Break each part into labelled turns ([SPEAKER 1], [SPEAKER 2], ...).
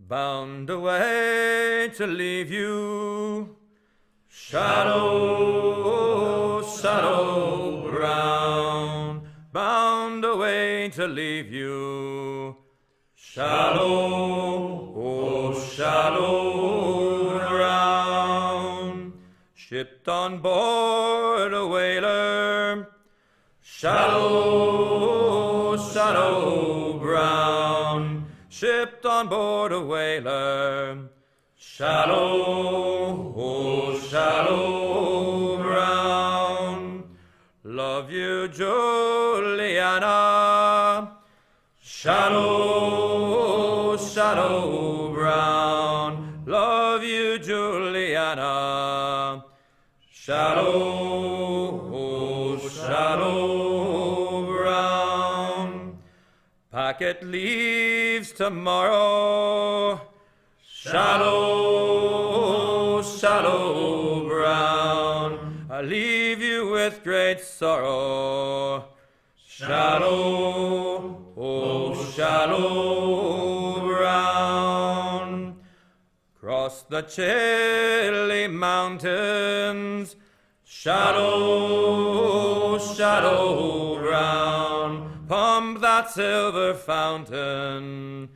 [SPEAKER 1] bound away to leave you. Shadow, shadow brown, bound away to leave you. Shadow, oh shadow brown, shipped on board a whaler. Shadow, shadow brown, shipped on board a whaler. Shadow, oh shadow brown, love you, Juliana. Shadow, shadow brown, love you, Juliana. Shadow, oh shadow brown, packet leaves tomorrow. Shadow, shadow brown, I leave you with great sorrow. Shadow, oh shadow brown, cross the chilly mountains. Shadow, shadow brown, pump that silver fountain.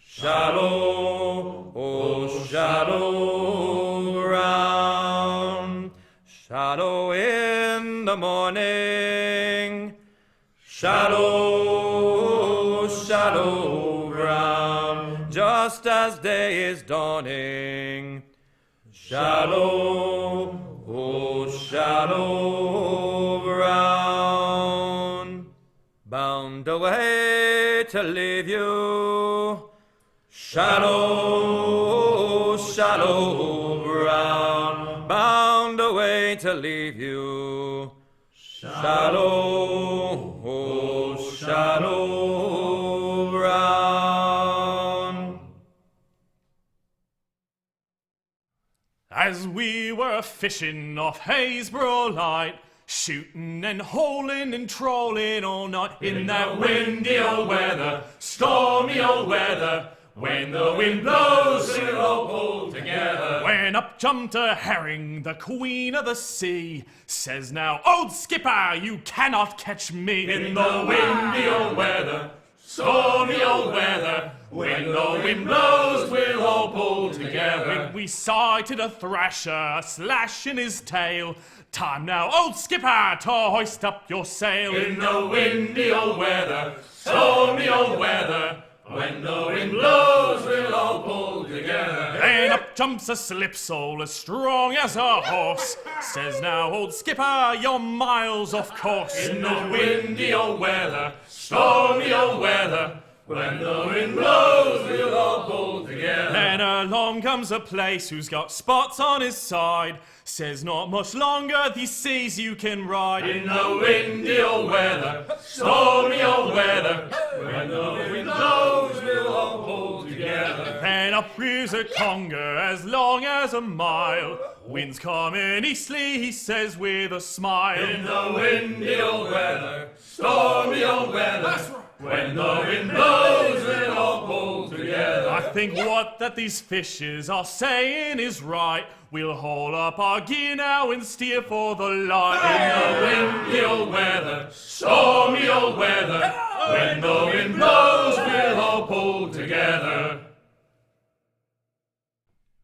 [SPEAKER 1] Shadow, oh shadow brown, shadow in the morning. Shadow, shadow brown, just as day is dawning. Shadow, oh shadow brown, bound away to leave you. Shadow, shadow brown, bound away to leave you. Shadow, oh shadow brown.
[SPEAKER 2] As we were fishing off Haysborough Light, shooting and holing and trolling all night in that windy old weather, stormy old weather. When the wind blows, we'll all pull together. When up jumped a herring, the queen of the sea, says now, old skipper, you cannot catch me. In the windy old weather, stormy old weather. When the wind blows, we'll all pull together. We sighted a thrasher, slash in his tail. Time now, old skipper, to hoist up your sail. In the windy old weather, stormy old weather. When the wind blows, we'll all pull together. Then up jumps a slipsole as strong as a horse. Says now, old skipper, you're miles off course. In the windy old weather, stormy old weather. When the wind blows, we'll all pull together. Then along comes a place who's got spots on his side. Says not much longer these seas you can ride. In the windy old weather, stormy old weather. When the wind blows, we'll all pull together. Then up rears a conger as long as a mile. Wind's coming easterly, he says with a smile. In the windy old weather, stormy old weather. That's right. When the wind blows, we'll all pull together. I think what that these fishes are saying is right. We'll haul up our gear now and steer for the light. In the windy old weather, stormy old weather. When the wind blows, we'll all pull together.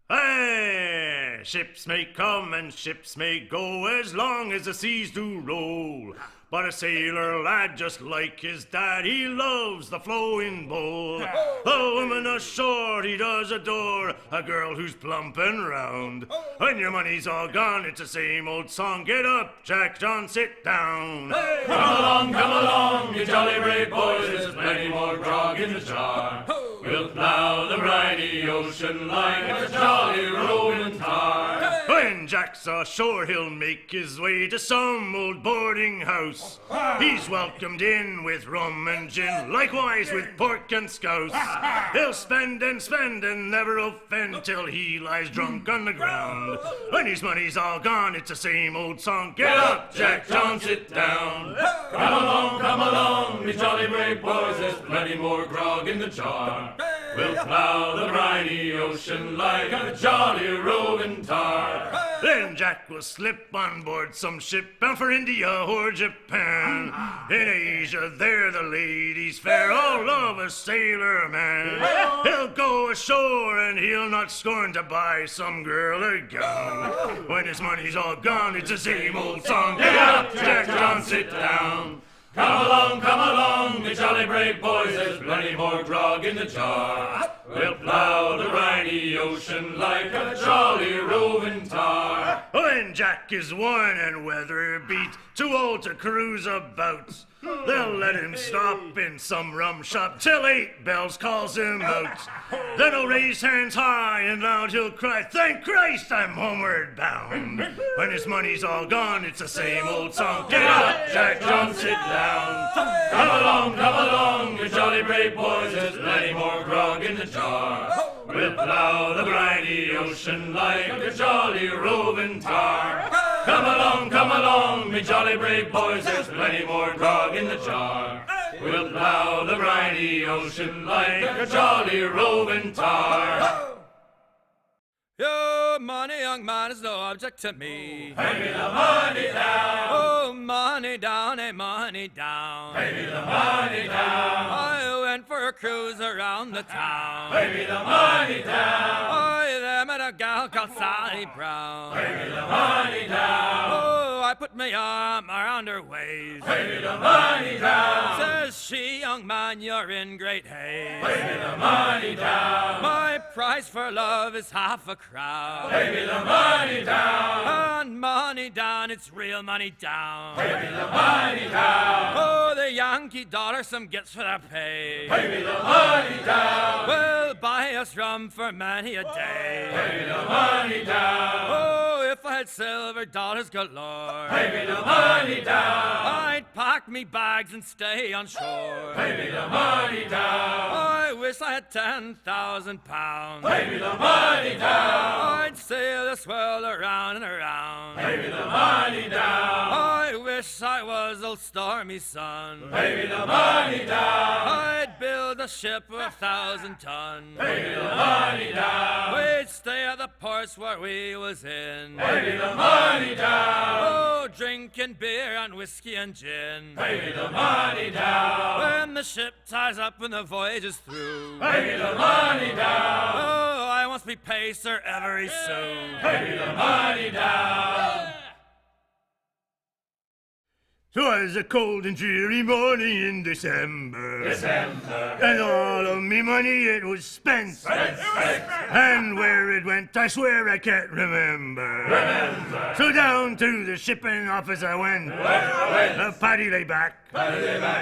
[SPEAKER 2] Hey! Ships may come and ships may go as long as the seas do roll. But a sailor lad just like his dad, he loves the flowing bowl. A woman ashore he does adore, a girl who's plump and round. When your money's all gone, it's the same old song. Get up, Jack John, sit down. Hey! Come along, you jolly brave boys, there's plenty more grog in the jar. We'll plough the briny ocean like a jolly rolling tar. When Jack's ashore, he'll make his way to some old boarding house. He's welcomed in with rum and gin, likewise with pork and scouse. He'll spend and never offend till he lies drunk on the ground. When his money's all gone, it's the same old song. Get up, Jack John, sit down. Come along, me jolly brave boys, there's plenty more grog in the jar. We'll plow the briny ocean like a jolly roving tar.
[SPEAKER 3] Then Jack will slip on board some ship bound for India or Japan. In Asia, there the ladies fair, all of a sailor man. He'll go ashore and he'll not scorn to buy some girl a gown. When his money's all gone, it's the same old song. Get up, Jack John, sit down.
[SPEAKER 2] Come along, me jolly brave boys, there's plenty more grog in the jar. We'll plow the briny ocean like a jolly roving tar.
[SPEAKER 3] When Jack is worn and weather beat, too old to cruise about, they'll let him stop in some rum shop till 8 bells calls him out. Then he'll raise hands high and loud he'll cry, thank Christ I'm homeward bound. When his money's all gone, it's the same old song. Get up, Jack John, sit down.
[SPEAKER 2] Come along, you jolly brave boys, there's plenty more grog in the jar. We'll plow the briny ocean like a jolly roving tar. Come along, me jolly brave boys, there's plenty more grog in the jar. We'll plow the briny ocean like a jolly roving tar.
[SPEAKER 1] Your money, young man, is no object to me.
[SPEAKER 2] Pay me the money down.
[SPEAKER 1] Oh, money down, eh, money down.
[SPEAKER 2] Pay me the money down.
[SPEAKER 1] I went for a cruise around the town.
[SPEAKER 2] Pay me the money down.
[SPEAKER 1] I there met a gal called Sally Brown.
[SPEAKER 2] Pay me the money down.
[SPEAKER 1] Oh, I put my arm around her waist.
[SPEAKER 2] Pay me the money down.
[SPEAKER 1] Says she, young man, you're in great haste.
[SPEAKER 2] Pay me the money down.
[SPEAKER 1] My price for love is half a crown.
[SPEAKER 2] Pay me the money down.
[SPEAKER 1] And money down, it's real money down.
[SPEAKER 2] Pay me the money down.
[SPEAKER 1] Oh, the Yankee dollar some gets for their pay.
[SPEAKER 2] Pay me the money down.
[SPEAKER 1] Will buy us rum for many a day.
[SPEAKER 2] Pay me the money down.
[SPEAKER 1] Oh, if I had silver dollars galore,
[SPEAKER 2] Pay me the money down.
[SPEAKER 1] I'd pack me bags and stay on shore.
[SPEAKER 2] Pay me the money down.
[SPEAKER 1] I wish I had 10,000 pounds.
[SPEAKER 2] Pay me the money down.
[SPEAKER 1] I'd sail this world around and around.
[SPEAKER 2] Pay me the money down.
[SPEAKER 1] I wish I was old Stormy Sun.
[SPEAKER 2] Pay me the money down.
[SPEAKER 1] I'd build a ship of 1,000 tons.
[SPEAKER 2] Pay me the money down.
[SPEAKER 1] We'd stay at the ports where we was in.
[SPEAKER 2] Pay me the money down.
[SPEAKER 1] Oh, drinking beer and whiskey and gin.
[SPEAKER 2] Pay me the money down.
[SPEAKER 1] When the ship ties up and the voyage is through.
[SPEAKER 2] Pay me the money down.
[SPEAKER 1] Oh, I must be pacer every sou.
[SPEAKER 2] Pay me the money down.
[SPEAKER 3] 'Twas a cold and dreary morning in December,
[SPEAKER 2] December.
[SPEAKER 3] and all of me money it was spent. And where it went, I swear I can't remember. So down to the shipping office I went. The paddy lay back,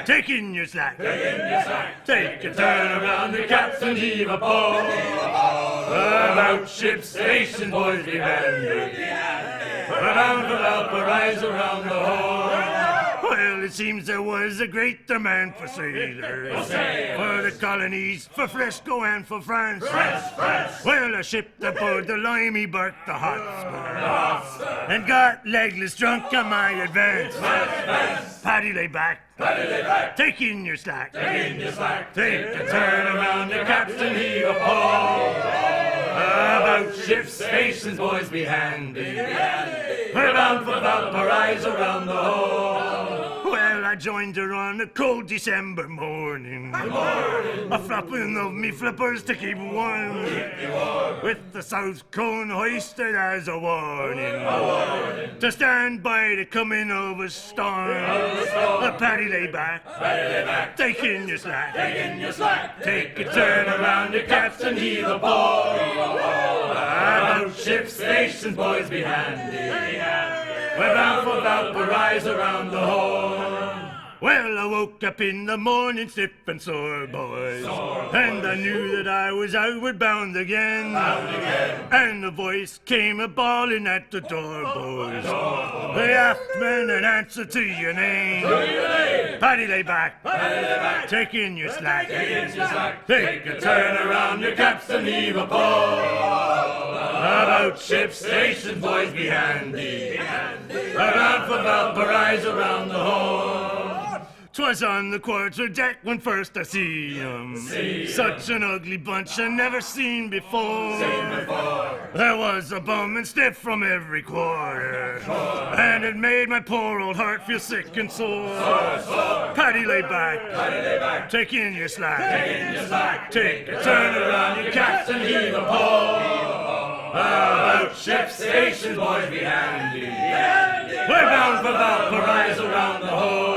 [SPEAKER 3] taking your slack. Take a turn around, the captain heave a pole. About ship station, boys, be handy. We're bound for Valparaiso around the Horn. Well, it seems there was a great demand for sailors, for the colonies, for Fresco and for France. Well, I shipped aboard the Limey Bark, the Hotspur, and got legless drunk on my advance. Paddy lay back, taking your slack. Take a turn around, the captain heave a pole. About ship stations, boys, be handy. We're bound for Valparaiso around the Horn. Well, I joined her on a cold December morning. A flapping of me flippers to keep warm. With the south cone hoisted as a warning. To stand by the coming of a storm. The paddy lay back, taking your slack. Take a turn around, the captain heave a pole. About ship stations, boys, be handy. We're bound for Valparaiso around the Horn. Well, I woke up in the morning stiff and sore, boys. And I knew that I was outward bound again. And a voice came a-bawling at the door, boys. The aftman in answer to your name. Paddy lay back, take in your slack. Take a turn around, your captain heave a pole. About ship stations, boys, be handy. We're bound for Valparaiso around the Horn. 'Twas on the quarter deck when first I see 'em. Such an ugly bunch I never seen before. There was a bum and stiff from every quarter, and it made my poor old heart feel sick and sore. Paddy, lay back, take in your slack, take a turn around your caps and heave a paw. About ship stations, boys, be handy. We're bound for Valparaiso around the Horn.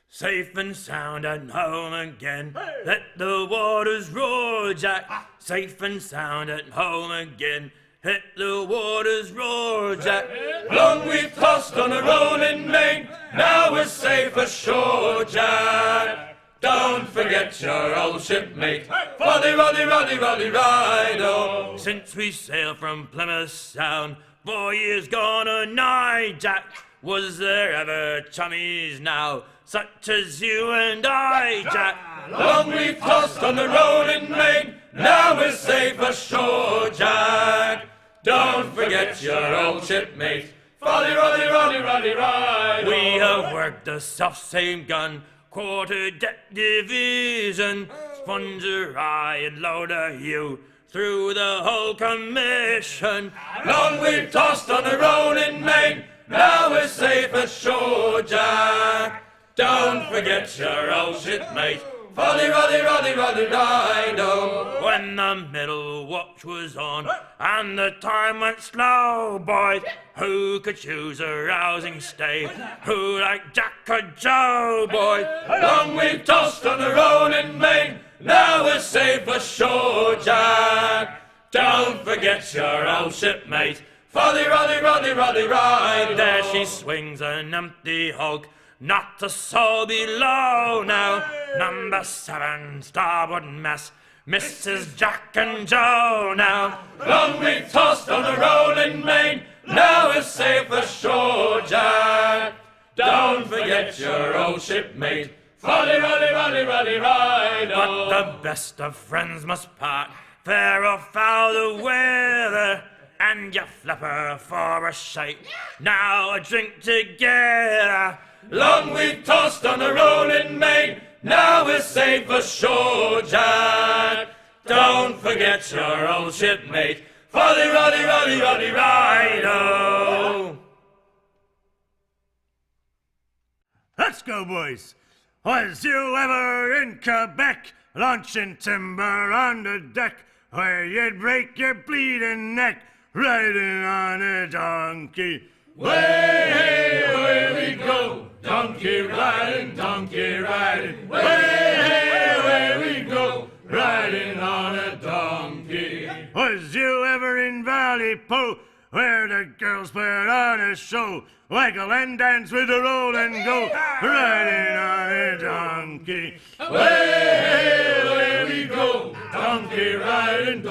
[SPEAKER 1] Safe and sound and home again. Let the waters roar, Jack. Safe and sound and home again. Let the waters roar, Jack. Long we've tossed on a rolling main. Now we're safe ashore, Jack. Don't forget your old shipmate. Roddy, roddy, roddy, roddy, rido. Since we sailed from Plymouth Sound, 4 years gone a nigh, Jack. Was there ever chummies now, such as you and I, Jack? Long we've tossed on the rolling main, now we're safe ashore, Jack. Don't forget your old shipmate, Roddy, roddy, roddy, roddy, ride. We have worked the self-same gun, quarter-deck division, sponger I and loader you, through the whole commission. Long we've tossed on the rolling main, now we're safe ashore, Jack. Don't forget your old shipmate, Roddy, roddy, roddy, roddy, rido. When the middle watch was on and the time went slow, boys, who could choose a rousing stay? Who like Jack or Joe, boys? Long we've tossed on the rolling main, now we're safe ashore, Jack. Don't forget your old shipmate, Roddy, roddy, roddy, roddy, ride. There she swings an empty hulk, not a soul below now. Number 7, starboard mess, Mrs. Jack and Joe now. Long we've tossed on the rolling main, now we're safe ashore, Jack. Don't forget your old shipmate, Roddy, roddy, roddy, roddy, ride. But the best of friends must part, fair or foul the weather, and you flapper for a shake. Now a drink together. Long we've tossed on the rolling main, now we're safe ashore, Jack. Don't forget your old shipmate, Roddy, roddy, roddy, roddy, rido.
[SPEAKER 3] Let's go, boys. Was you ever in Quebec, launching timber on the deck, where you'd break your bleeding neck, riding on a donkey? Way, away we go, donkey riding, way, we go, riding on a donkey. Was you ever in Valley Po, where the girls put on a show, waggle and dance with a roll and go, riding on a donkey? Way, we go, donkey riding,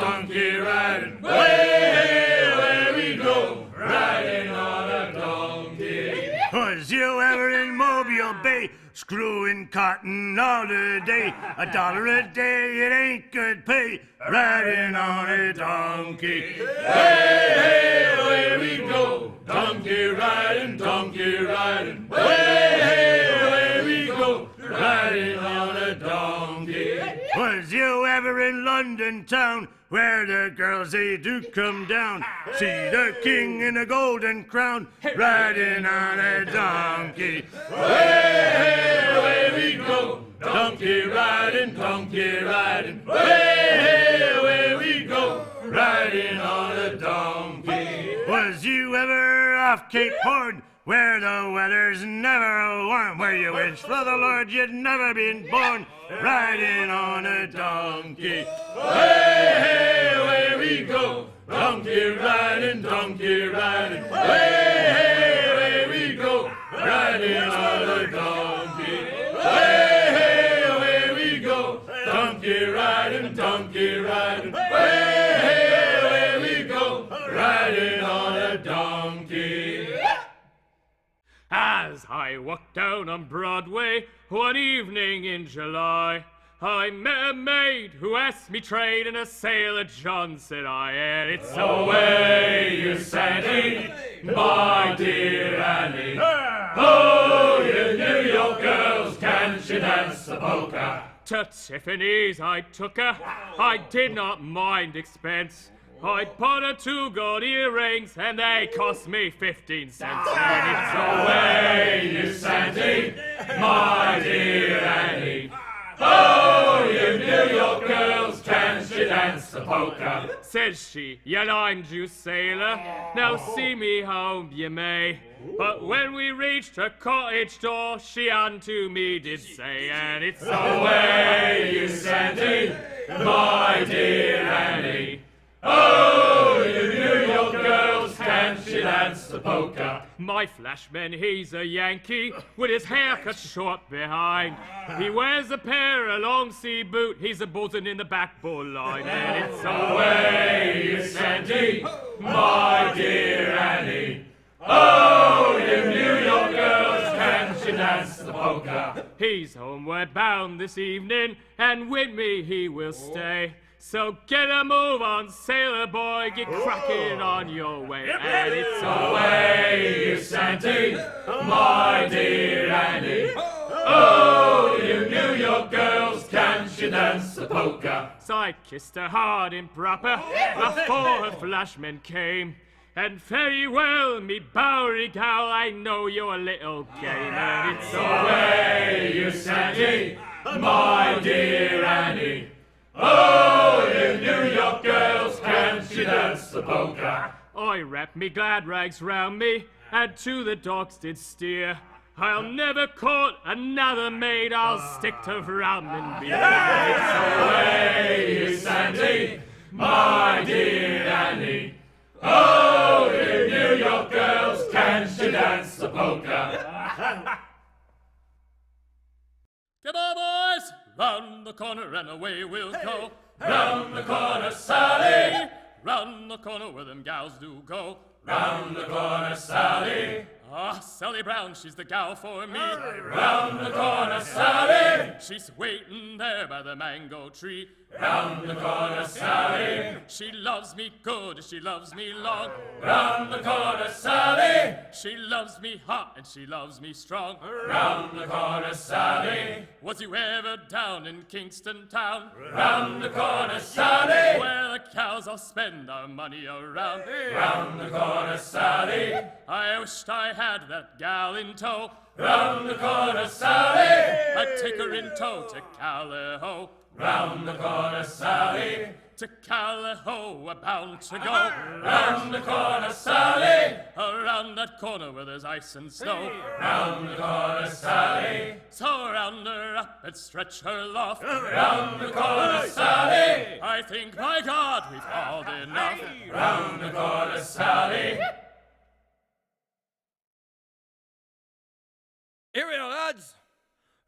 [SPEAKER 3] way, we go, riding on a donkey. Was you ever in Mobile Bay, screwing cotton all the day? $1 a day, it ain't good pay, riding on a donkey. Hey, away we go, donkey riding, way, we go, riding on a donkey. Was you ever in London town, where the girls they do come down, see the king in a golden crown, riding on a donkey? Way, away we go, donkey riding, way, we go, riding on a donkey. Was you ever off Cape Horn, where the weather's never warm, where you wish for the Lord you'd never been born, riding on a donkey? Way, away we go, donkey riding, way, we go, riding on a donkey. Way, away we go, donkey riding, way, we go, riding on a donkey.
[SPEAKER 2] As I walked down on Broadway one evening in July, I met a maid who asked me trade in a sailor John, said I, and it's away you Sandy, my dear Annie. polka. To Tiffany's I took her, I did not mind expense. I bought her 2 gold earrings and they cost me 15 cents. And it's away, you Santy, my dear Annie. Oh, you New York girls, can she dance the polka? Says she, you limed you sailor, now see me home you may. But when we reached her cottage door, she unto me did say, and it's away, you Santy, my dear Annie. Oh, you New York girls, can she dance the polka? My flashman, he's a Yankee, with his hair cut short behind. He wears a pair of long sea boot, he's a buzzing in the back bull line. And it's away, you Santy, my dear Annie. Oh, you New York girls, can she dance the polka? He's homeward bound this evening, and with me he will stay. So get a move on, sailor boy, get cracking on your way. And it's away, you Santy, my dear Annie. Oh, you New York girls, can she dance the polka? So I kissed her hard and proper before her flashman came. And very well, me Bowery gal, I know you're a little game. And it's away, you Santy, my dear Annie. Oh, you New York girls, can she dance the polka? I wrapped me glad rags round me, and to the docks did steer. I'll never court another maid, I'll stick to rum and beer. It's away, you Santy, my dear Annie. Oh, you New York girls, can she dance the polka? Come on, boys! Round the corner and away we'll go. Round the corner, Sally! Round the corner where them gals do go. Round the corner, Sally! Ah, Sally Brown, she's the gal for me. Round the corner, Sally! She's waiting there by the mango tree. Round the corner, Sally! She loves me good, she loves me long. Round the corner, Sally! She loves me hot and she loves me strong. Round the corner, Sally! Was you ever down in Kingston town? Round the corner, Sally! Where the cows all spend our money around. Round the corner, Sally! I wished I had that gal in tow. Round the corner, Sally! I'd take her in tow to Callao. Round the corner, Sally! To Callao we're bound to go. Round the corner, Sally! Around that corner where there's ice and snow. Round the corner, Sally! So round her up and stretch her aloft. Round the corner, Sally! I think, by God, we've hauled enough. Round the corner, Sally!
[SPEAKER 1] Here we are, lads.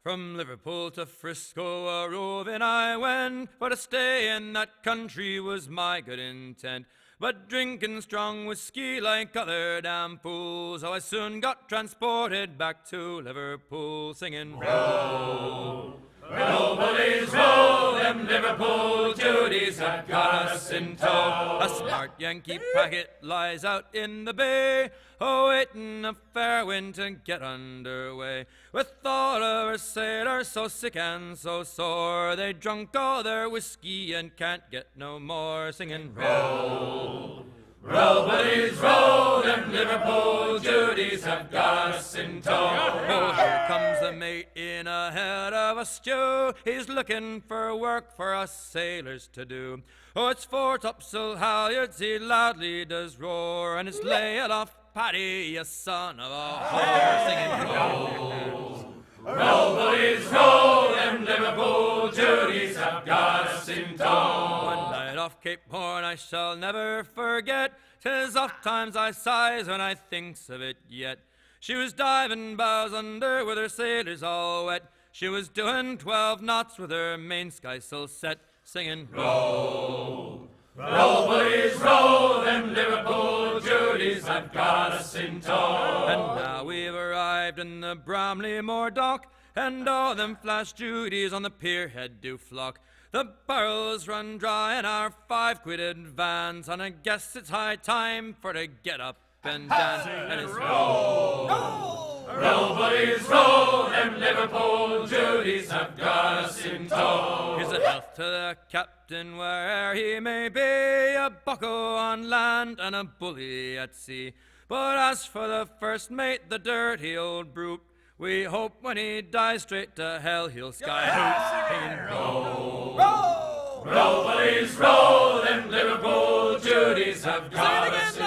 [SPEAKER 1] From Liverpool to Frisco a roving I went, for to stay in that country was my good intent. But drinking strong whiskey like other damn fools, so I soon got transported back to Liverpool, singing roll, roll, bullies, roll, them Liverpool duties have got us in tow. A smart Yankee packet lies out in the bay, awaiting a fair wind to get underway. With all of our sailors so sick and so sore, they drunk all their whiskey and can't get no more, singing roll, roll, buddies, roll, them Liverpool duties have got us in tow. Oh, here comes the mate in ahead of us, Joe. He's looking for work for us sailors to do. Oh, it's fore topsail halyards he loudly does roar, and it's lay it off, Paddy, you son of a whore, singing roll, roll, buddies, roll, them Liverpool duties have got us in tow. One night off Cape Horn I shall never forget, 'tis oft times I sighs when I thinks of it yet. She was diving bows under with her sailors all wet. She was doing 12 knots with her main skysail set, singing roll, roll, buddies, roll, them Liverpool duties have got us in tow. And now we've arrived in the Bramley-Moore dock, and all them flash duties on the pier head do flock. The barrels run dry in our 5-quid advance, and I guess it's high time for to get up and dance. And it's roll, roll, Roll, buddies, roll, them Liverpool Judies have got us in tow. Here's a health to the captain where he may be, a bucko on land and a bully at sea. But as for the first mate, the dirty old brute, we hope when he dies straight to hell he'll skyhoot. Roll, roll, roll, buddies, roll, them Liverpool Judies have got us in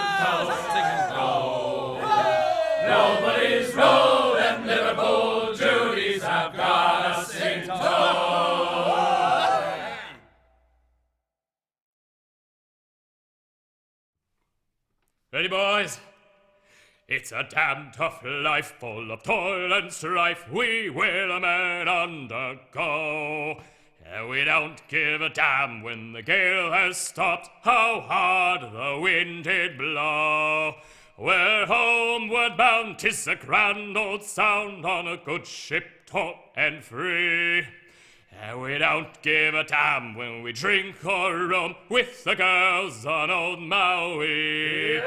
[SPEAKER 1] tow. Roll, roll, buddies, roll, them Liverpool Judies have got us in tow.
[SPEAKER 2] Ready, boys? It's a damn tough life, full of toil and strife, we whalemen undergo. And we don't give a damn when the gale has stopped, how hard the wind did blow. We're homeward bound, 'tis a grand old sound on a good ship, taut and free. And we don't give a damn when we drink or rum with the girls on old Maui.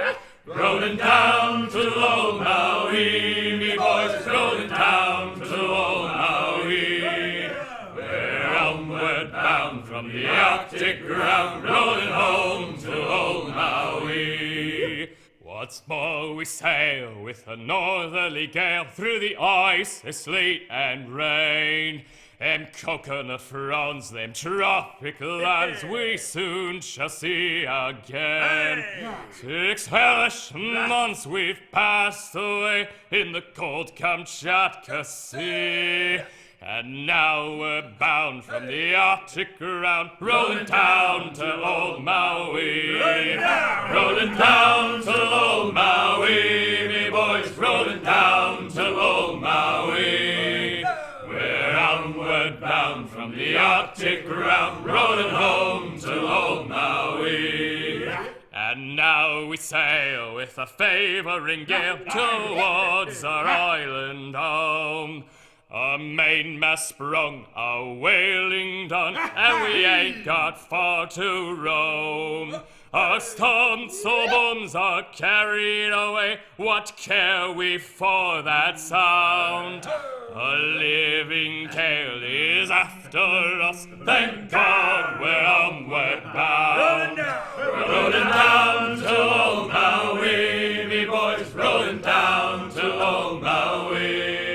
[SPEAKER 2] Rolling down to old Maui, me boys, rolling down to old Maui. We're onward bound from the Arctic ground, rolling home to old Maui. Once more we sail with a northerly gale through the ice, the sleet and rain. Them coconut fronds, them tropic lands we soon shall see again. 6 hellish months we've passed away in the cold Kamchatka Sea. And now we're bound from the Arctic ground, rolling down to old Maui. Rolling down to old Maui, me boys, rolling down to old Maui. We're onward bound from the Arctic ground, rolling home to old Maui. And now we sail with a favouring gale towards our island home. Our mainmast sprung, our whaling done, and we ain't got far to roam. Our stunsail bums are carried away, what care we for that sound? A living tale is after us, thank God we're onward bound. Rolling down to old Maui, me boys, rolling down to old Maui.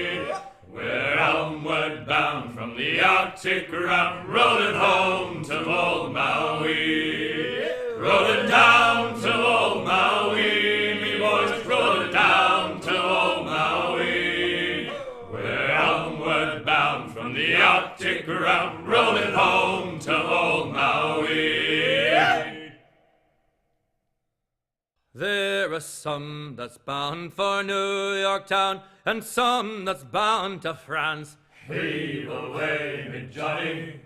[SPEAKER 2] We're onward bound from the Arctic ground, rolling home to old Maui. Rolling down to old Maui, me boys, rolling down to old Maui. We're onward bound from the Arctic ground, rolling home to old Maui. There are some that's bound for New York town, and some that's bound to France. Heave away, me Johnny,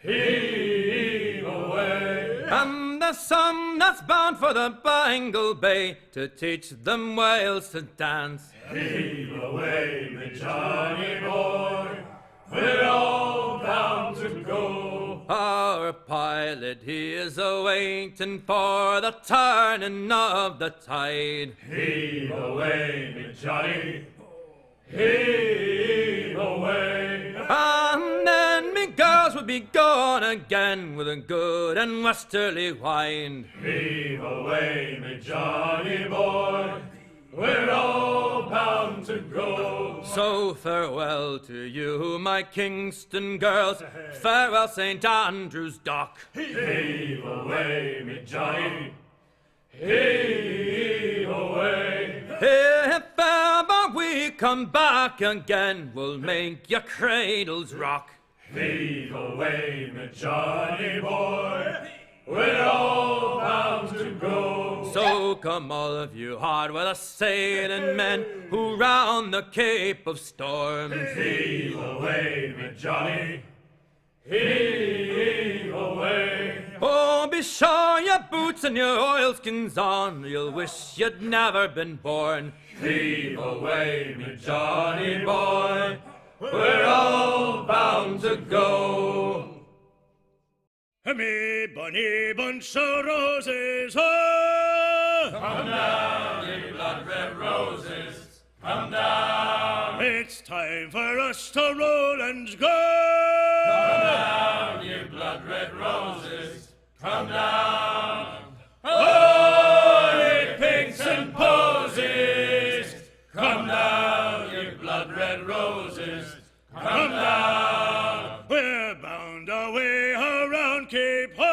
[SPEAKER 2] heave away. And there's some that's bound for the Bangle Bay to teach them whales to dance. Heave away, me Johnny boy, we're all bound to go. Our pilot, he is a-waiting for the turning of the tide. Heave away, me Johnny, heave away. And then me girls will be gone again with a good and westerly wind. Heave away, me Johnny boy, we're all bound to go. So farewell to you, my Kingston girls, farewell St. Andrew's Dock. Heave away, me Johnny, heave away. If ever we come back again, we'll make your cradles rock. Heave away, me Johnny boy, we're all bound to go. So come all of you hard-weather sailing men who round the Cape of Storms. Heave away, me Johnny, heave away. Oh, be sure your boots and your oilskins on, you'll wish you'd never been born. Heave away, me Johnny boy, we're all bound to go.
[SPEAKER 3] Me bonny bunch of roses, oh!
[SPEAKER 1] Come down, ye blood red roses, come down.
[SPEAKER 3] it's time for us to roll and go.
[SPEAKER 4] Come down, ye blood-red roses, come down. Oh, ye pinks and posies, come down, ye blood-red roses, come down.
[SPEAKER 3] We're bound away around Cape Horn.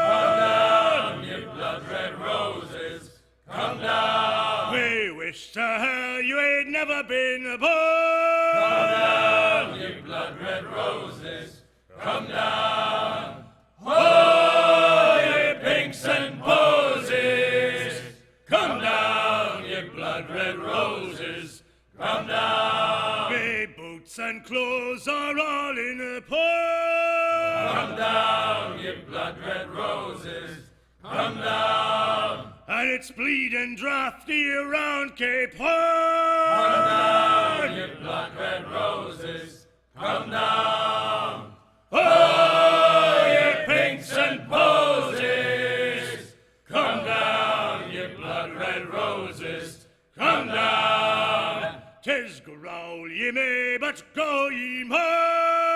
[SPEAKER 4] Come down, ye blood-red roses, come down.
[SPEAKER 3] We wish to hell you ain't never been born.
[SPEAKER 4] Come down, ye blood-red roses, come down. Oh, ye pinks and posies, come down, ye blood-red roses, come down.
[SPEAKER 3] Me boots and clothes are all in a pot.
[SPEAKER 4] Come down, ye blood-red roses, come down.
[SPEAKER 3] And it's bleeding drafty around Cape
[SPEAKER 4] Come
[SPEAKER 3] Horn.
[SPEAKER 4] down, ye blood-red roses, come down. Oh, ye pinks and posies, come down, ye blood-red roses, come down.
[SPEAKER 3] 'Tis growl ye may, but go ye must.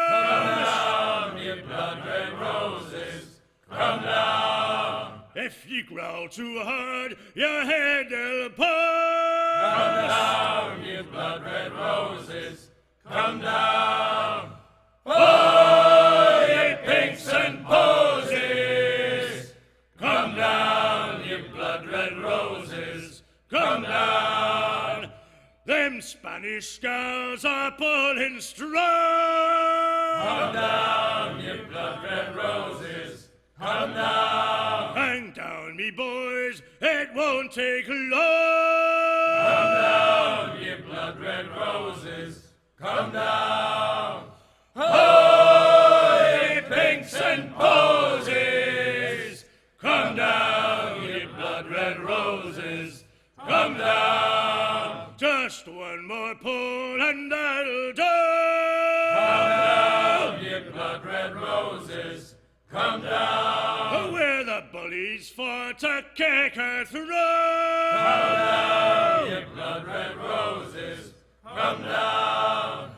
[SPEAKER 4] Come down, ye blood-red roses, come down.
[SPEAKER 3] If ye growl too hard, your head'll bust.
[SPEAKER 4] Come down, ye blood-red roses, come down. Oh, ye pinks and posies, come down, ye blood-red roses, come down.
[SPEAKER 3] Them Spanish scars are pulling strong.
[SPEAKER 4] Come down, ye blood-red roses, come down.
[SPEAKER 3] Hang down, me boys, it won't take long.
[SPEAKER 4] Come down, ye blood-red roses, come down. Oh, ye pinks and posies, come down, ye blood-red roses, come down.
[SPEAKER 3] Just one more pull and that'll do.
[SPEAKER 4] Come down, ye blood-red roses, come down.
[SPEAKER 3] Where the bullies fought to kick her through.
[SPEAKER 4] Come down, ye blood-red roses, come down.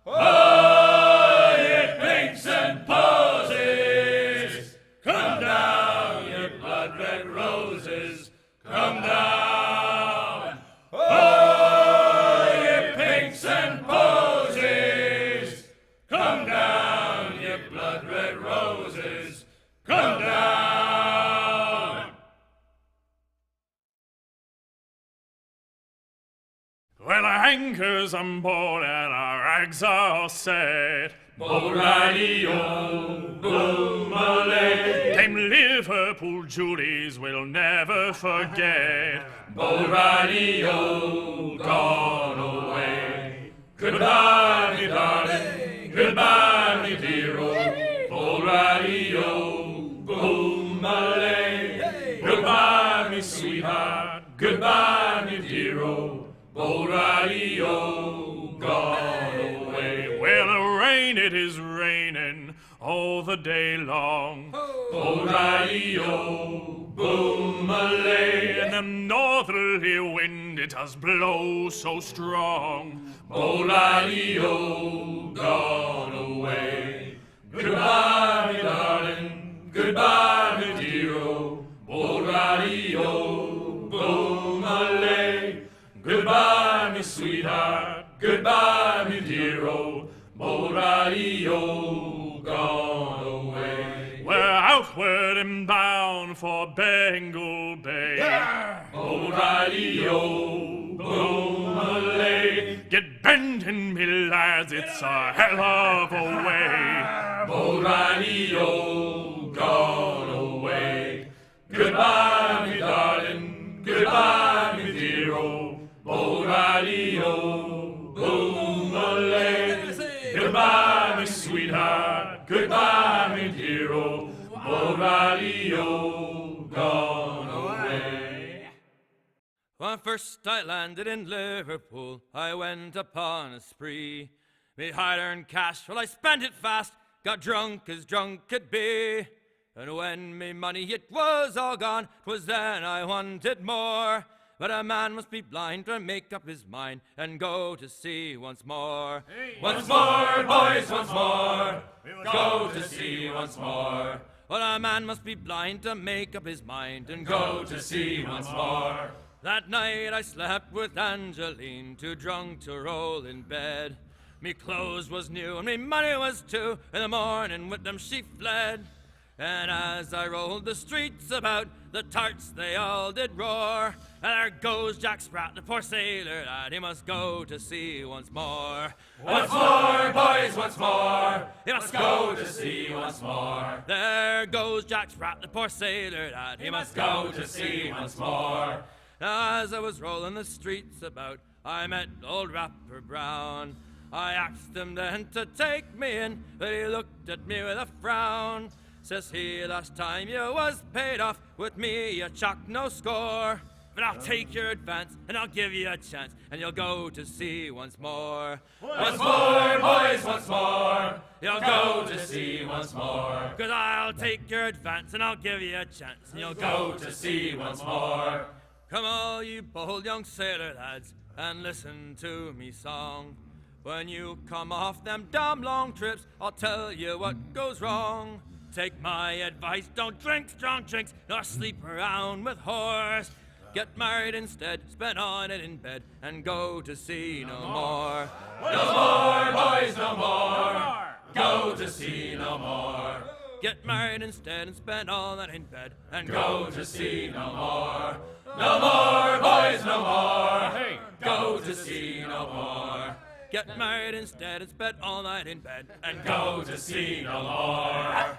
[SPEAKER 4] Oh, ye pinks and posies, come down, ye blood-red roses, come down. Oh, ye pinks and posies, come down, ye blood-red roses, come down.
[SPEAKER 2] Well, our anchor's on board and our rags are set.
[SPEAKER 4] Bo-ridey-o, boom-a-lay.
[SPEAKER 2] Them Liverpool Julies we'll never forget.
[SPEAKER 4] Bo-ridey-o, gone away. Goodbye, me darling, goodbye, me dear-o. Bo-ridey-o, boom-a-lay. Goodbye, me sweetheart, goodbye, me dear-o. Bo-ridey-o, gone away.
[SPEAKER 2] Well, rain it is raining all the day long.
[SPEAKER 4] Bo-ridey-o, boom-a-lay.
[SPEAKER 2] And the northerly wind it does blow so strong.
[SPEAKER 4] Bo-ridey-o, gone away. Goodbye, me darling, goodbye, me dear-o. Bo-ridey-o, boom-a-lay. Goodbye, me sweetheart, goodbye, me dear-o. Bo-ridey-o, gone away.
[SPEAKER 2] We're outward and bound for Bengal Bay.
[SPEAKER 4] Bo-ridey-o, boom-a-lay.
[SPEAKER 2] Get bending, me lads, it's a hell of a way.
[SPEAKER 4] Bo-ridey-o, gone away. Goodbye, me darling, goodbye, me dear-o. Bo-ridey-o, boom-a-lay. Goodbye, me sweetheart, goodbye, me dear-o. Bo-ridey-o, gone away.
[SPEAKER 1] When first I landed in Liverpool, I went upon a spree. Me hard-earned cash, well, I spent it fast, got drunk as drunk could be. And when me money it was all gone, 'twas then I wanted more. But a man must be blind to make up his mind and go to sea once more.
[SPEAKER 4] Once more, boys, once more. Go to sea once more.
[SPEAKER 1] Well, a man must be blind to make up his mind and
[SPEAKER 4] Go to sea once more.
[SPEAKER 1] That night I slept with Angeline, too drunk to roll in bed. Me clothes was new and me money was too. In the morning with them she fled. And as I rolled the streets about, the tarts they all did roar. And there goes Jack Sprat, the poor sailor lad, he must go to sea once more.
[SPEAKER 4] Once more, boys, once more.
[SPEAKER 1] He must
[SPEAKER 4] Go to sea once more.
[SPEAKER 1] There goes Jack Sprat, the poor sailor lad, he must
[SPEAKER 4] Go to sea once more.
[SPEAKER 1] Now as I was rolling the streets about, I met old Rapper Brown. I asked him then to take me in, but he looked at me with a frown. Says he, last time you was paid off, with me you chalked no score. But I'll take your advance, and I'll give you a chance, and you'll go to sea once more.
[SPEAKER 4] Once more, boys, once more.
[SPEAKER 1] You'll
[SPEAKER 4] Go to sea once more.
[SPEAKER 1] 'Cause I'll take your advance, and I'll give you a chance, and you'll
[SPEAKER 4] Go to sea once more.
[SPEAKER 1] Come all you bold young sailor lads, and listen to me song. When you come off them damn long trips, I'll tell you what goes wrong. Take my advice, don't drink strong drinks, nor sleep around with whores. Get married instead, spend on it in bed, and go to sea no more.
[SPEAKER 4] No more, boys, no more. Go to sea no more.
[SPEAKER 1] Get married instead and spend all that in bed, and
[SPEAKER 4] Go to sea no more. No more, boys, no more.
[SPEAKER 2] Hey,
[SPEAKER 4] Go to sea no more.
[SPEAKER 1] Get married instead and spend all night in bed, and
[SPEAKER 4] Go to sea no more.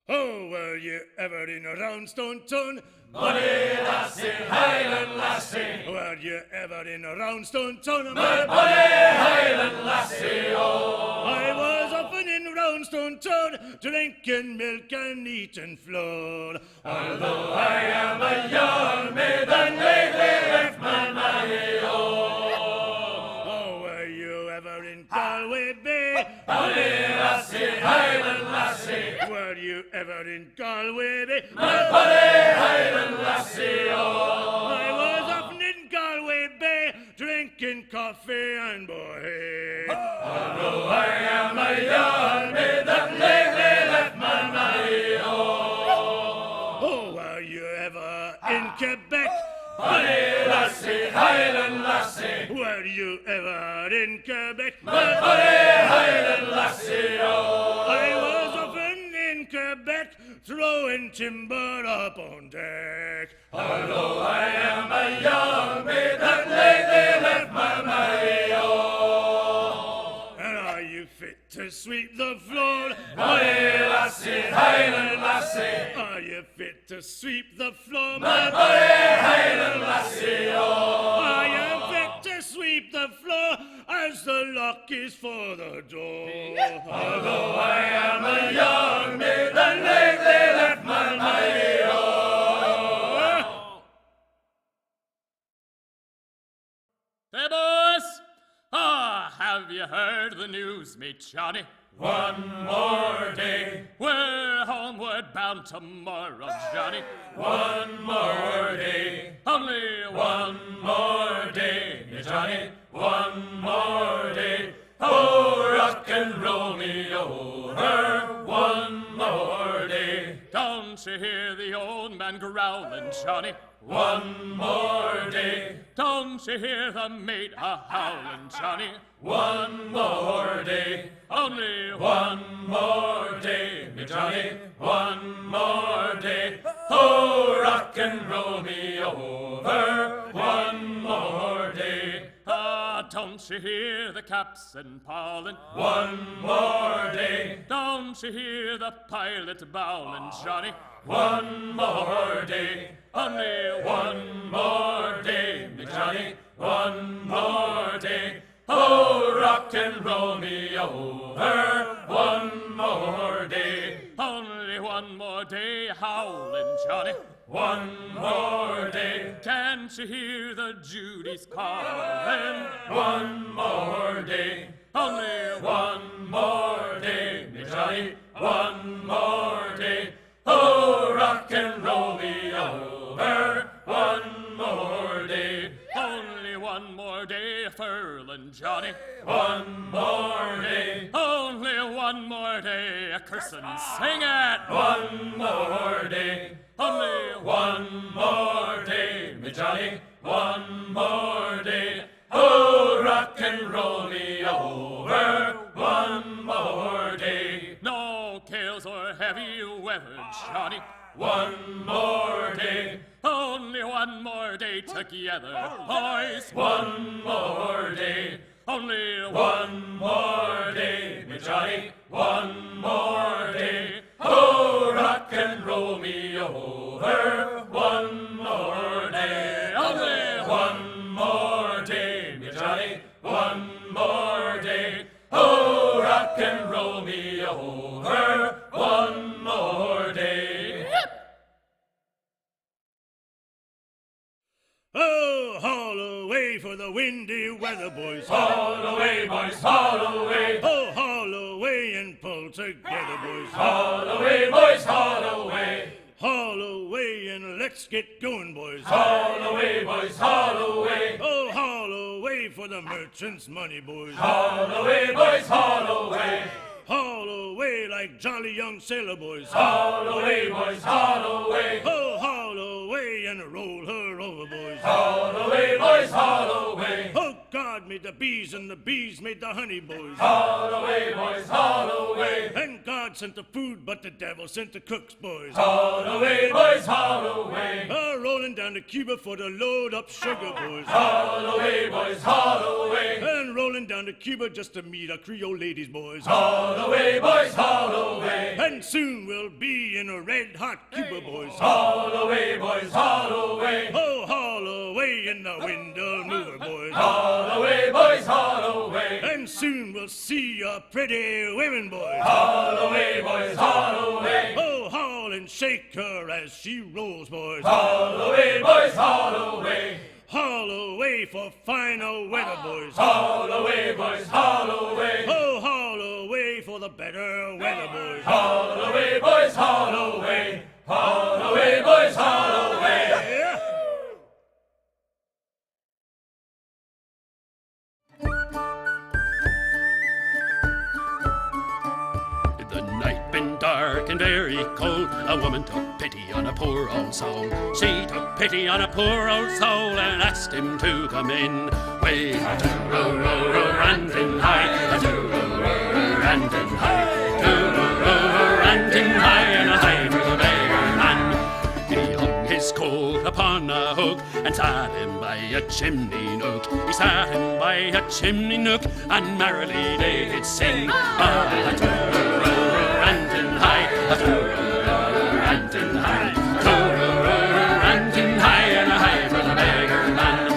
[SPEAKER 3] Oh, were you ever in a roundstone town?
[SPEAKER 4] Bonnie lassie, Highland lassie.
[SPEAKER 3] Were you ever in a roundstone town?
[SPEAKER 4] My bonnie Highland lassie, oh.
[SPEAKER 3] I was often in roundstone town, drinking milk and eating flour.
[SPEAKER 4] Although I am a young maid and lately left my mammy, oh.
[SPEAKER 3] Oh, were you ever in Galway Bay?
[SPEAKER 4] Bonnie lassie, Highland lassie.
[SPEAKER 3] Were you ever in Galway Bay?
[SPEAKER 4] My bonnie Highland lassie, oh.
[SPEAKER 3] I was often in Galway Bay, drinking coffee and boy.
[SPEAKER 4] Although I am a young maid that lately left my mammy, oh.
[SPEAKER 3] Oh, were you ever in Quebec?
[SPEAKER 4] Bonnie lassie, Highland lassie.
[SPEAKER 3] Were you ever in Quebec?
[SPEAKER 4] My bonnie Highland lassie, oh.
[SPEAKER 3] I was often in Quebec, throwing timber up on deck.
[SPEAKER 4] Although I am a young maid that lately left my mammy, oh.
[SPEAKER 3] And are you fit to sweep the floor?
[SPEAKER 4] Bonnie lassie, Highland lassie.
[SPEAKER 3] Are you fit to sweep the floor?
[SPEAKER 4] My bonnie Highland lassie, oh.
[SPEAKER 3] Are you fit to sweep the floor as the lock is for the door?
[SPEAKER 4] Although I am a young maid that lately left my mammy, oh.
[SPEAKER 2] Hey, boys! Ah, have you heard the news, me Johnny?
[SPEAKER 4] One more day,
[SPEAKER 2] We're homeward bound tomorrow, Johnny.
[SPEAKER 4] one more day,
[SPEAKER 2] Only
[SPEAKER 4] one more day, yeah, Johnny, one more day. Oh, rock and roll me over, one more day,
[SPEAKER 2] Don't you hear the old man growling, Johnny?
[SPEAKER 4] one more day,
[SPEAKER 2] Don't you hear the mate a-howling, Johnny?
[SPEAKER 4] one more day,
[SPEAKER 2] Only
[SPEAKER 4] one more day, yeah, Johnny, one more day. Oh, rock and roll me over, one more day,
[SPEAKER 2] Ah, don't you hear the captain bawling?
[SPEAKER 4] one more day,
[SPEAKER 2] Don't you hear the pilot bowling, Johnny?
[SPEAKER 4] one more day,
[SPEAKER 2] Only
[SPEAKER 4] one more day, yeah, Johnny, one more day. Oh, rock and roll me over, one more day,
[SPEAKER 2] only one more day howling, Johnny.
[SPEAKER 4] one more day,
[SPEAKER 2] Can't you hear the Judy's calling?
[SPEAKER 4] one more day,
[SPEAKER 2] Only
[SPEAKER 4] one more day, yeah, Johnny, one more day. Oh, rock Johnny. One more day. Only one more day. A cursin' sing it. One more day. Only one more day, me Johnny. One more day. Oh, rock and roll me over. One more day. No gales or heavy weather, Johnny. One more day. Only one more day together, boys. One more day. Only one more day, me Johnny. One more day. Oh, rock and roll me over. One more day. Only one more day, me Johnny. One more day. Oh, rock and roll me over. One more day.
[SPEAKER 3] Oh, haul away for the windy weather, boys.
[SPEAKER 4] Haul away, boys, haul away.
[SPEAKER 3] Oh, haul away and pull together, boys.
[SPEAKER 4] Haul away, boys, haul away.
[SPEAKER 3] Haul away and let's get going, boys.
[SPEAKER 4] Haul away, boys, haul away.
[SPEAKER 3] Oh, haul away for the merchant's money, boys.
[SPEAKER 4] Haul away, boys, haul away.
[SPEAKER 3] Haul away like jolly young sailor boys.
[SPEAKER 4] Haul away, boys, haul away.
[SPEAKER 3] Oh, haul away and roll her over, boys.
[SPEAKER 4] Haul away, boys, haul away.
[SPEAKER 3] Oh, God made the bees and the bees made the honey, boys.
[SPEAKER 4] Haul away, boys, haul away.
[SPEAKER 3] And God sent the food, but the devil sent the cooks, boys.
[SPEAKER 4] Haul away, boys, haul away.
[SPEAKER 3] Rolling down to Cuba for to load up sugar, boys.
[SPEAKER 4] Haul away, boys, haul away.
[SPEAKER 3] And rolling down to Cuba just to meet our Creole ladies, boys.
[SPEAKER 4] Haul away, boys, haul away.
[SPEAKER 3] And soon we'll be in a red-hot Cuba, boys.
[SPEAKER 4] Haul away, boys, haul away.
[SPEAKER 3] Oh, haul away in the wind'll mover, boys.
[SPEAKER 4] Haul away, boys, haul away.
[SPEAKER 3] And soon we'll see your pretty women, boys.
[SPEAKER 4] Haul away, boys, haul away.
[SPEAKER 3] Oh, haul and shake her as she rolls, boys.
[SPEAKER 4] Haul away, boys, haul away.
[SPEAKER 3] Haul away for finer weather, boys.
[SPEAKER 4] Haul away, boys, haul away.
[SPEAKER 3] Oh, haul away for the better weather, boys.
[SPEAKER 4] Haul away, boys, haul away. Haul away, boys, haul away.
[SPEAKER 3] Yeah.
[SPEAKER 5] The night been dark and very cold. A woman took pity on a poor old soul. She took pity on a poor old soul and asked him to come in. Way ranting high, ranting high, ranting high, and a high for the beggar man. He hung his coat upon a hook and sat him by a chimney nook. He sat him by a chimney nook and merrily they did sing. Ranting high, ranting high, ranting high, and a high for the beggar man.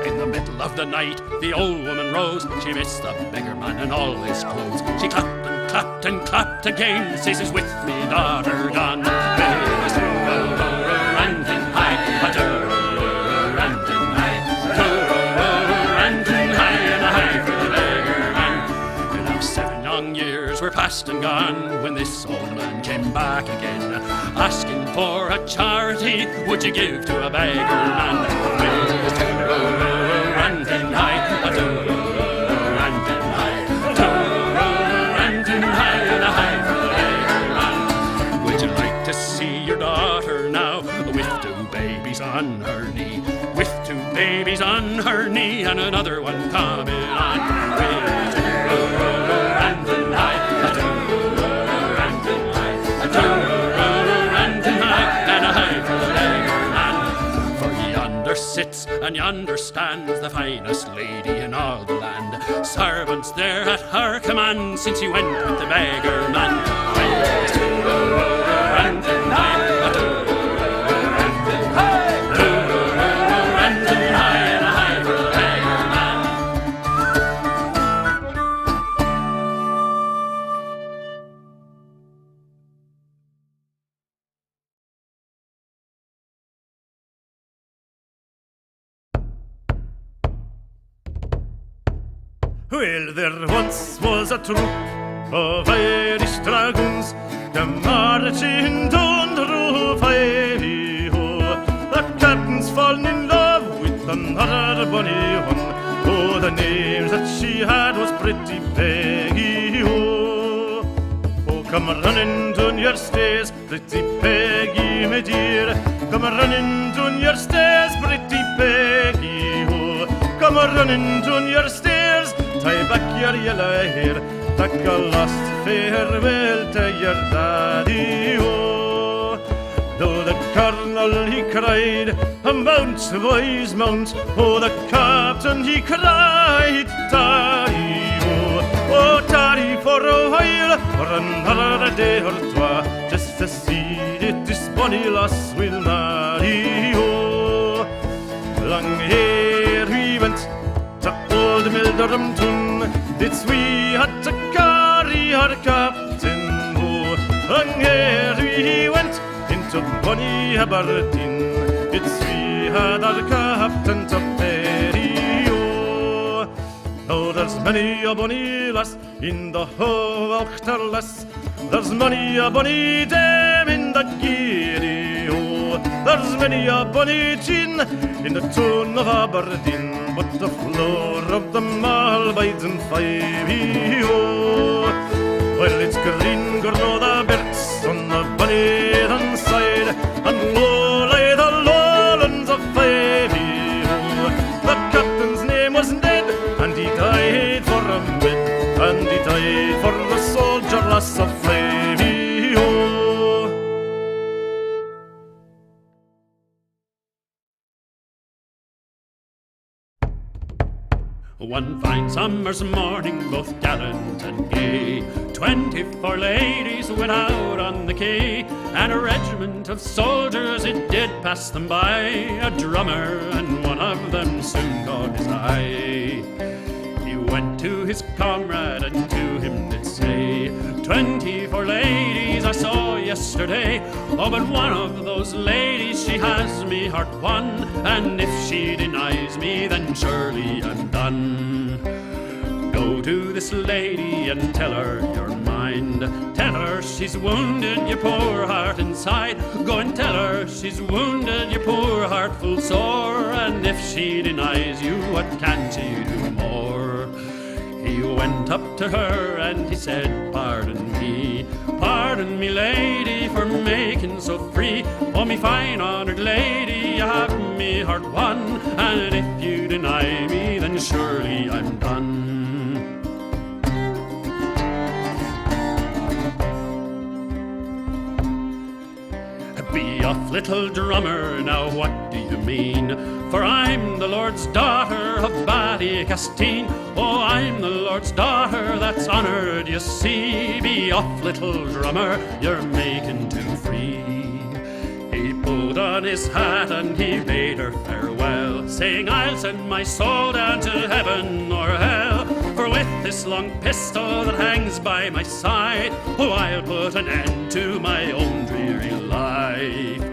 [SPEAKER 5] In the middle of the night, the old woman rose. She missed the beggar man and all his clothes. She clapped and clapped and clapped again. Says, with me, daughter gone. Ranting high, ranting high, ranting high, and a high for the beggar man. Now 7 long years were past and gone when this old man came back again, asking for a charity. Would you give to a beggar man? Ranting high, ranting high, ranting high, and a high for the beggar man. Would you like to see your daughter now, with 2 babies on her knee, with 2 babies on her knee, and another one coming on? Ranting high, ranting high, ranting high, and a high for the beggar man. For yonder sits and yonder stands the finest lady in all the land. Servants there at her command since he went with the beggar man. Ranting high, ranting high, ranting high, and a high for the beggar man.
[SPEAKER 3] Well, there once was a troop of Irish dragoons, the marching down the roof, hey-ho. The captain's fallen in love with another bonny one. Oh, the names that she pretty Peggy, oh. Oh, come running down your stairs, pretty Peggy, my dear. Come running down your stairs, pretty Peggy, oh. Come running down your stairs, tie back your yellow hair. Take a last farewell to your daddy, oh. Though the colonel he cried, mount, boys, mount. Oh, the captain he cried, tarry, oh, tarry for a while, for another day or twa, just to see if this bonny lass will marry, oh. Long ere we went to old Milderhamton, it's we had to carry our captain, oh. Long ere we went into bonny Aberdeen, it's we had our captain to ferry, oh. Now there's many a bonny lass in the whole Ochterless, there's many a bonny dame in the Geary, oh. There's many a bonny gin in the town of Aberdeen, but the floor of them all bides in 5, oh. Well, it's green Gurnotha birds on the Bunnython side, and low lie the lowlands of 5, oh. The captain's name was Ned, and he died for a bit, and he died for the soldier lass of 5, oh.
[SPEAKER 5] One fine summer's morning, both gallant and gay, 24 ladies went out on the quay, and a regiment of soldiers it did pass them by, a drummer, and one of them soon caught his eye. He went to his comrade and to him did say, 24 ladies I saw yesterday, oh, but one of those ladies, she has me heart won, and if she denies me, then surely I'm done. Go to this lady and tell her you're mine. Tell her she's wounded, your poor heart inside. Go and tell her she's wounded, your poor heart full sore, and if she denies you, what can she do more? He went up to her and he said, pardon me, lady, for making so free. Oh, me fine honoured lady, you have me heart won, and if you deny me, then surely I'm done. Be off, little drummer, now what do you mean? For I'm the Lord's daughter of Ballycastine. Oh, I'm the Lord's daughter that's honoured, you see. Be off, little drummer, you're making too free. He pulled on his hat and he bade her farewell, saying, I'll send my soul down to heaven or hell, for with this long pistol that hangs by my side, oh, I'll put an end to my own dreary life.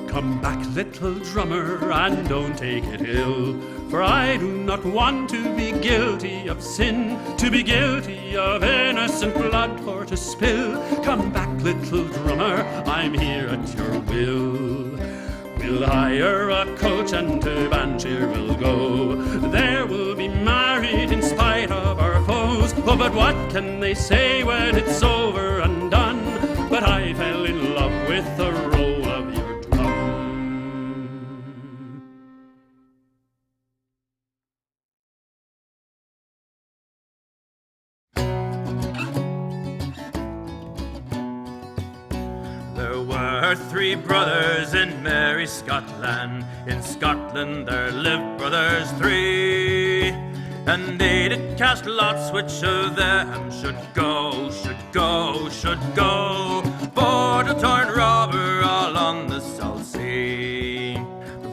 [SPEAKER 5] Come back, little drummer, and don't take it ill, for I do not want to be guilty of sin, to be guilty of innocent blood for to spill. Come back, little drummer, I'm here at your will. We'll hire a coach and to Banshire we'll go. There we'll be married in spite of our foes. Oh, but what can they say when it's over and done? But I fell in love with the roll of your drum.
[SPEAKER 1] There were 3 brothers in merry Scotland. In Scotland there lived brothers 3, and they did cast lots which of them should go, should go, should go, for to turn robber all on the South Sea.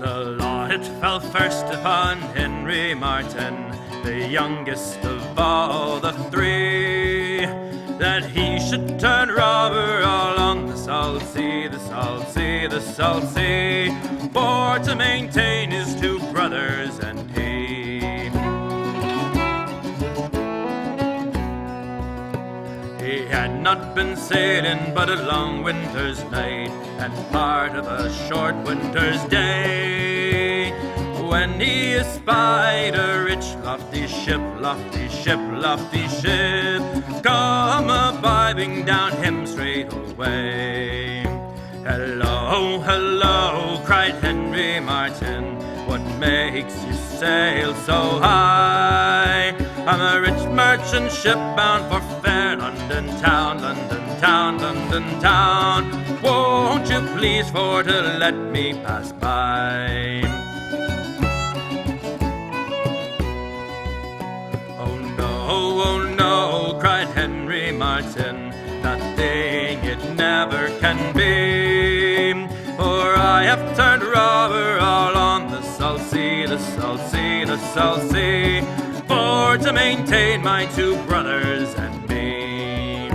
[SPEAKER 1] The lot it fell first upon Henry Martin, the youngest of all the 3, that he should turn robber all on the South Sea, the South Sea, the South Sea, for to maintain his 2 brothers and he. He had not been sailing but a long winter's night, and part of a short winter's day, when when he espied a rich lofty ship, lofty ship, lofty ship, come a-vibing down him straight away. Hello, hello, cried Henry Martin, what makes you sail so high? I'm a rich merchant ship bound for fair London town, London town, London town. Won't you please for to let me pass by? Oh no, cried Henry Martin, that thing it never can be. For I have turned robber all on the salt sea, the salt sea, the salt sea, for to maintain my two brothers and me.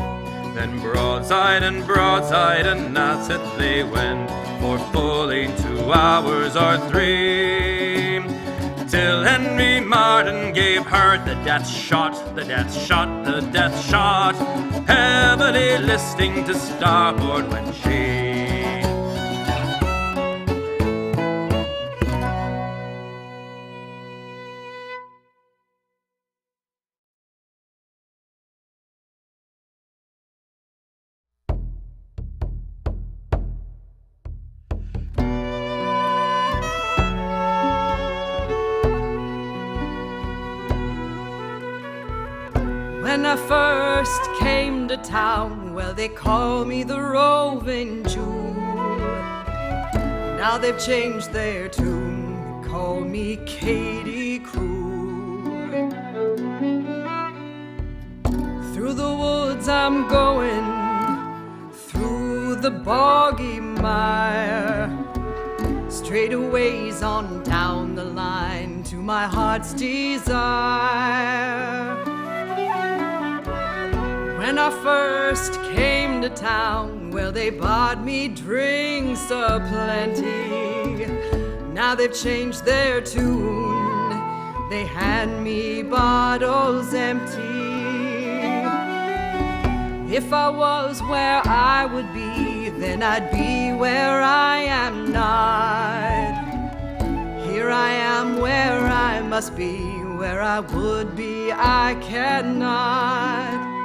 [SPEAKER 1] Then broadside and at it they went, for fully 2 hours or 3, till Henry Martin gave her the death shot, the death shot, the death shot, heavily listing to starboard went she.
[SPEAKER 6] When I first came to town, well, they call me the roving Jew. Now they've changed their tune, they call me Katie Crew. Through the woods I'm going, through the boggy mire, straight a ways on down the line to my heart's desire. When I first came to town, well, they bought me drinks aplenty. Now they've changed their tune, they hand me bottles empty. If I was where I would be, then I'd be where I am not. Here I am where I must be, where I would be I cannot.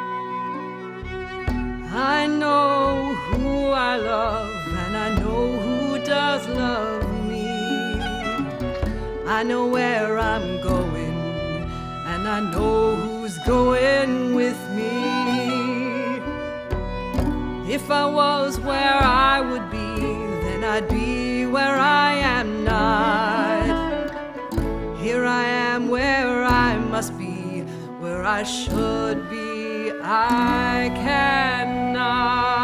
[SPEAKER 6] I know who I love, and I know who does love me. I know where I'm going, and I know who's going with me. If I was where I would be, then I'd be where I am not. Here I am where I must be, where I should be I cannot.